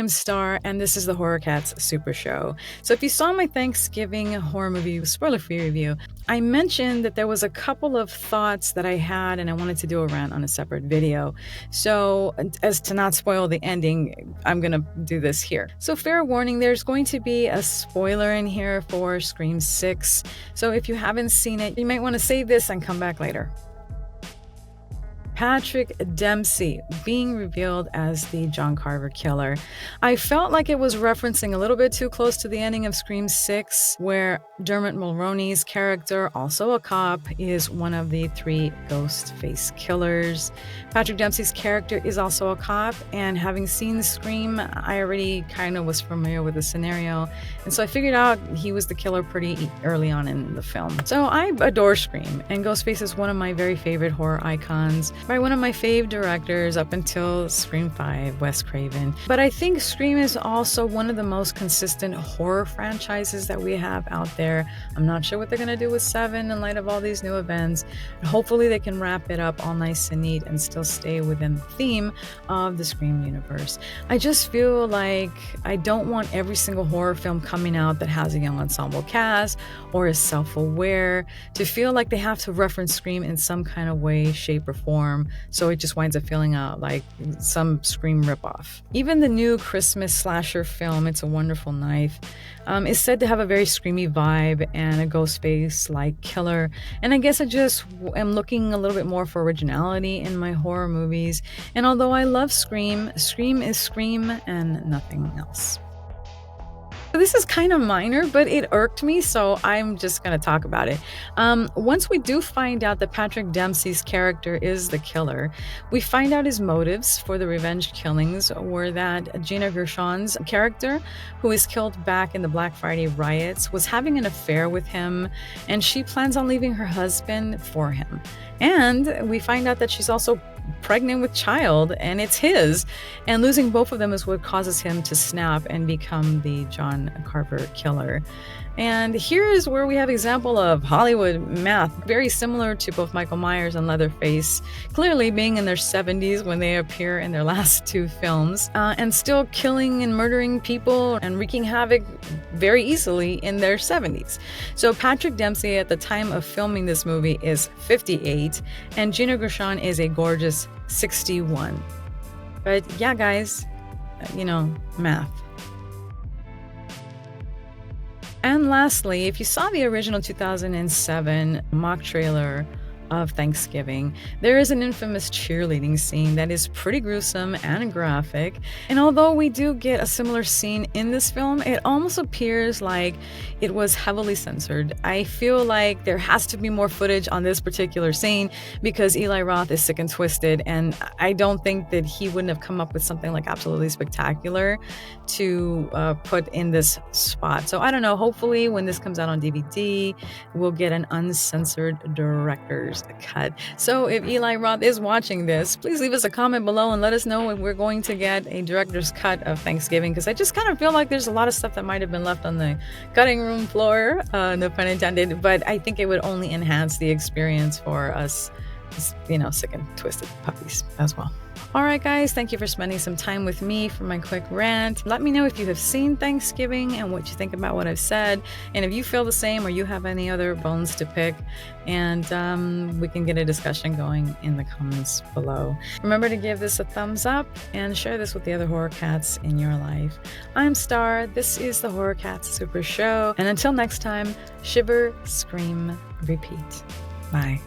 I'm Star, and this is the Horror Cats Super Show. So if you saw my Thanksgiving horror movie spoiler-free review, I mentioned that there was a couple of thoughts that I had, and I wanted to do a rant on a separate video. So as to not spoil the ending, I'm going to do this here. So fair warning, there's going to be a spoiler in here for Scream 6. So if you haven't seen it, you might want to save this and come back later. Patrick Dempsey being revealed as the John Carver killer. I felt like it was referencing a little bit too close to the ending of Scream 6, where Dermot Mulroney's character, also a cop, is one of the 3 ghost face killers. Patrick Dempsey's character is also a cop, and having seen Scream, I already kind of was familiar with the scenario, and so I figured out he was the killer pretty early on in the film. So I adore Scream, and Ghostface is one of my very favorite horror icons by one of my fave directors up until Scream 5, Wes Craven. But I think Scream is also one of the most consistent horror franchises that we have out there. I'm not sure what they're going to do with 7 in light of all these new events. Hopefully they can wrap it up all nice and neat and still stay within the theme of the Scream universe. I just feel like I don't want every single horror film coming out that has a young ensemble cast or is self-aware to feel like they have to reference Scream in some kind of way, shape, or form. So it just winds up feeling out like some Scream ripoff. Even the new Christmas slasher film, It's a Wonderful Knife, is said to have a very screamy vibe and a Ghostface-like killer. And I guess I just am looking a little bit more for originality in my horror movies. And although I love Scream, Scream is Scream and nothing else. This is kind of minor, but it irked me, so I'm just going to talk about it. Once we do find out that Patrick Dempsey's character is the killer, we find out his motives for the revenge killings were that Gina Gershon's character, who was killed back in the Black Friday riots, was having an affair with him, and she plans on leaving her husband for him. And we find out that she's also pregnant with child, and it's his, and losing both of them is what causes him to snap and become the John Carver killer. And here is where we have example of Hollywood math, very similar to both Michael Myers and Leatherface, clearly being in their 70s when they appear in their last 2 films, and still killing and murdering people and wreaking havoc very easily in their 70s. So Patrick Dempsey at the time of filming this movie is 58, and Gina Gershon is a gorgeous 61. But yeah, guys, math. And lastly, if you saw the original 2007 mock trailer of Thanksgiving, there is an infamous cheerleading scene that is pretty gruesome and graphic. And although we do get a similar scene in this film, it almost appears like it was heavily censored. I feel like there has to be more footage on this particular scene because Eli Roth is sick and twisted, and I don't think that he wouldn't have come up with something like absolutely spectacular to put in this spot. So I don't know, hopefully when this comes out on DVD, we'll get an uncensored director's cut. So if Eli Roth is watching this, please leave us a comment below and let us know if we're going to get a director's cut of Thanksgiving, because I just kind of feel like there's a lot of stuff that might have been left on the cutting room floor, no pun intended, but I think it would only enhance the experience for us, sick and twisted puppies as well. All right, guys, thank you for spending some time with me for my quick rant. Let me know if you have seen Thanksgiving and what you think about what I've said, and if you feel the same or you have any other bones to pick, and we can get a discussion going in the comments below. Remember to give this a thumbs up and share this with the other horror cats in your life. I'm Star. This is the Horror Cats Super Show, and until next time, shiver, scream, repeat. Bye.